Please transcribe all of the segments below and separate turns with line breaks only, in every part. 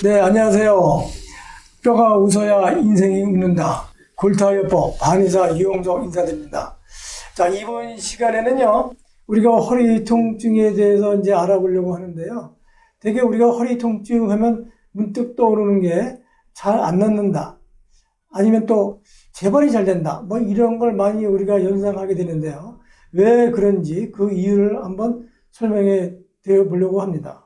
네, 안녕하세요. 뼈가 웃어야 인생이 웃는다. 골타협법 한의사 이용석 인사드립니다. 자, 이번 시간에는요, 우리가 허리 통증에 대해서 이제 알아보려고 하는데요. 되게 우리가 허리 통증 하면 문득 떠오르는 게 잘 안 낫는다. 아니면 또 재발이 잘 된다. 뭐 이런 걸 많이 우리가 연상하게 되는데요. 왜 그런지 그 이유를 한번 설명해 드려 보려고 합니다.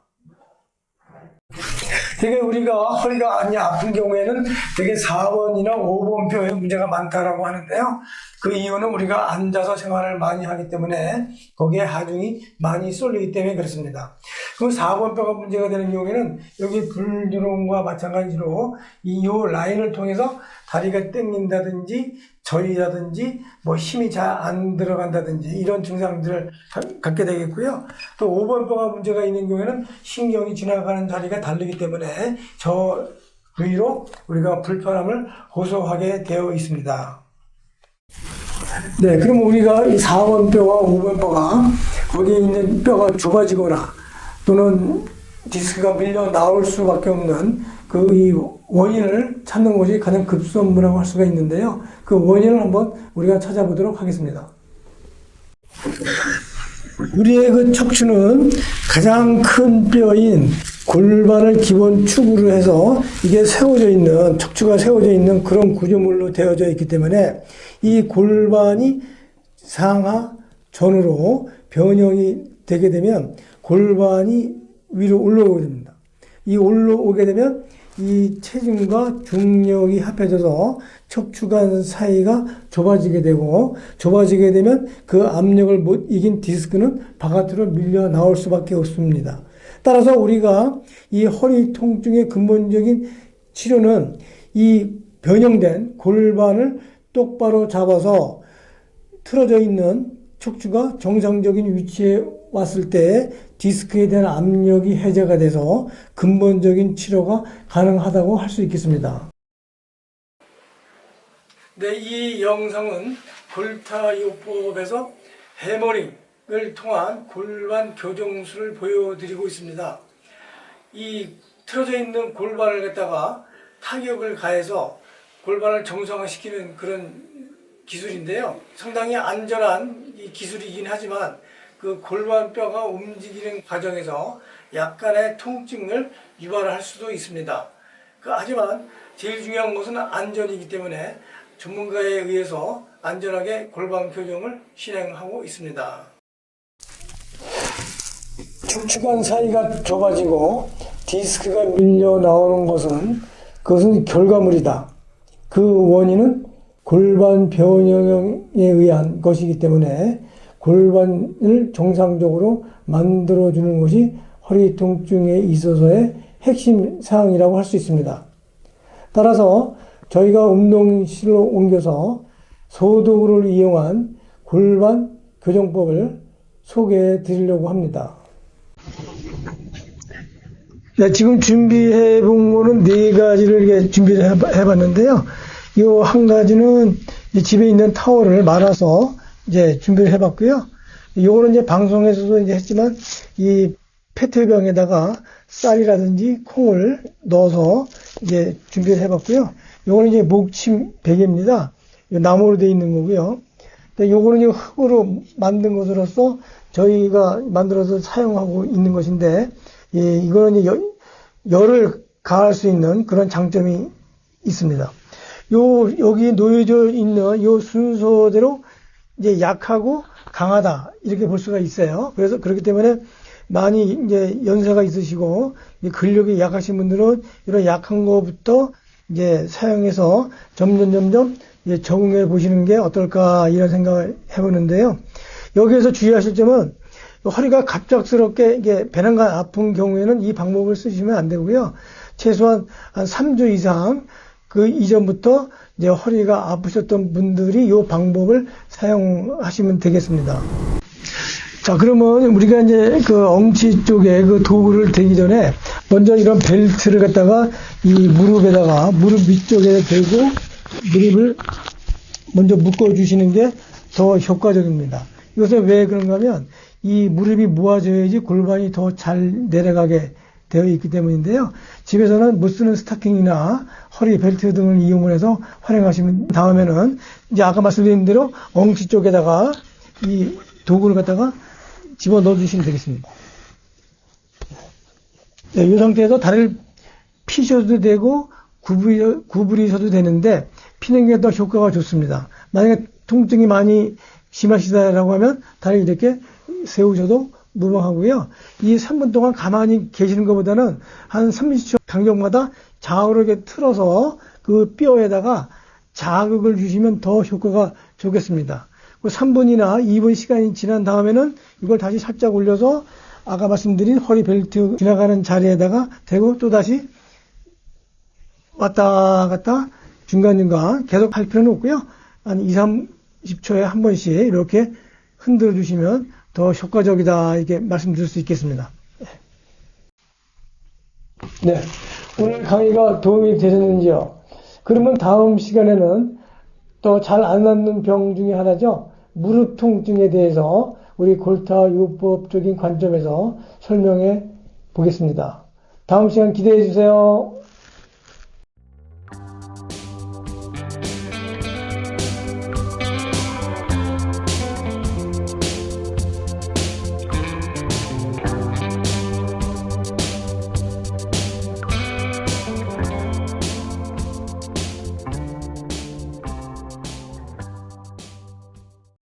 되게 우리가 허리가 많이 아픈 경우에는 되게 4번이나 5번 뼈에 문제가 많다라고 하는데요. 그 이유는 우리가 앉아서 생활을 많이 하기 때문에 거기에 하중이 많이 쏠리기 때문에 그렇습니다. 그 4번 뼈가 문제가 되는 경우에는 여기 불주름과 마찬가지로 요 라인을 통해서 다리가 땡긴다든지 저리다든지 뭐 힘이 잘 안 들어간다든지 이런 증상들을 갖게 되겠고요. 또 5번 뼈가 문제가 있는 경우에는 신경이 지나가는 자리가 다르기 때문에 저 부위로 우리가 불편함을 호소하게 되어 있습니다. 네, 그럼 우리가 이 4번 뼈와 5번 뼈가 거기에 있는 뼈가 좁아지거나 또는 디스크가 밀려 나올 수밖에 없는 그 이 원인을 찾는 것이 가장 급선무라고 할 수가 있는데요. 그 원인을 한번 우리가 찾아보도록 하겠습니다. 우리의 그 척추는 가장 큰 뼈인 골반을 기본 축으로 해서 이게 세워져 있는, 척추가 세워져 있는 그런 구조물로 되어져 있기 때문에 이 골반이 상하 전으로 변형이 되게 되면 골반이 위로 올라오게 됩니다. 이 올라오게 되면 이 체중과 중력이 합해져서 척추관 사이가 좁아지게 되고, 좁아지게 되면 그 압력을 못 이긴 디스크는 바깥으로 밀려 나올 수밖에 없습니다. 따라서 우리가 이 허리 통증의 근본적인 치료는 이 변형된 골반을 똑바로 잡아서 틀어져 있는 척추가 정상적인 위치에 왔을 때 디스크에 대한 압력이 해제가 돼서 근본적인 치료가 가능하다고 할 수 있겠습니다. 네, 이 영상은 골타이오법에서 해머링을 통한 골반 교정술을 보여드리고 있습니다. 이 틀어져 있는 골반을 갖다가 타격을 가해서 골반을 정상화시키는 그런 기술인데요. 상당히 안전한 기술이긴 하지만 그 골반뼈가 움직이는 과정에서 약간의 통증을 유발할 수도 있습니다. 하지만 제일 중요한 것은 안전이기 때문에 전문가에 의해서 안전하게 골반 교정을 실행하고 있습니다. 척추관 사이가 좁아지고 디스크가 밀려 나오는 것은 그것은 결과물이다. 그 원인은 골반 변형에 의한 것이기 때문에 골반을 정상적으로 만들어주는 것이 허리 통증에 있어서의 핵심 사항이라고 할 수 있습니다. 따라서 저희가 운동실로 옮겨서 소도구를 이용한 골반 교정법을 소개해 드리려고 합니다. 네, 지금 준비해 본 거는 4가지를 이렇게 준비를 해봤는데요. 이 한 가지는 집에 있는 타월을 말아서 이제 준비를 해봤고요. 요거는 이제 방송에서도 이제 했지만 이 페트병에다가 쌀이라든지 콩을 넣어서 이제 준비를 해봤고요. 요거는 이제 목침 베개입니다. 나무로 되어 있는 거고요. 근데 요거는 이제 흙으로 만든 것으로서 저희가 만들어서 사용하고 있는 것인데, 이거는 이제 열을 가할 수 있는 그런 장점이 있습니다. 여기 놓여져 있는 요 순서대로 이제 약하고 강하다 이렇게 볼 수가 있어요. 그래서 그렇기 때문에 많이 이제 연세가 있으시고 근력이 약하신 분들은 이런 약한 거부터 이제 사용해서 점점 이제 적응해 보시는 게 어떨까 이런 생각을 해보는데요. 여기에서 주의하실 점은 허리가 갑작스럽게 이게 배낭간 아픈 경우에는 이 방법을 쓰시면 안 되고요. 최소한 한 3주 이상 그 이전부터 이제 허리가 아프셨던 분들이 이 방법을 사용하시면 되겠습니다. 자, 그러면 우리가 이제 그 엉치 쪽에 그 도구를 대기 전에 먼저 이런 벨트를 갖다가 이 무릎에다가 무릎 위쪽에 대고 무릎을 먼저 묶어 주시는 게 더 효과적입니다. 이것은 왜 그런가 하면 이 무릎이 모아져야지 골반이 더 잘 내려가게 되어 있기 때문인데요. 집에서는 못 쓰는 스타킹이나 허리 벨트 등을 이용을 해서 활용하시면 다음에는 이제 아까 말씀드린 대로 엉치 쪽에다가 이 도구를 갖다가 집어 넣어 주시면 되겠습니다. 네, 이 상태에서 다리를 피셔도 되고 구부리셔도 되는데 피는 게 더 효과가 좋습니다. 만약에 통증이 많이 심하시다라고 하면 다리 이렇게 세우셔도 무방하고요. 이 3분 동안 가만히 계시는 것보다는 한 30초 간격마다 좌우로 이렇게 틀어서 그 뼈에다가 자극을 주시면 더 효과가 좋겠습니다. 3분이나 2분 시간이 지난 다음에는 이걸 다시 살짝 올려서 아까 말씀드린 허리 벨트 지나가는 자리에다가 대고 또다시 왔다 갔다 중간중간 계속 할 필요는 없고요. 한 2, 30초에 한 번씩 이렇게 흔들어 주시면 더 효과적이다 이렇게 말씀드릴 수 있겠습니다. 네, 오늘 강의가 도움이 되셨는지요? 그러면 다음 시간에는 또 잘 안 낫는 병 중에 하나죠. 무릎 통증에 대해서 우리 골타요법적인 관점에서 설명해 보겠습니다. 다음 시간 기대해 주세요.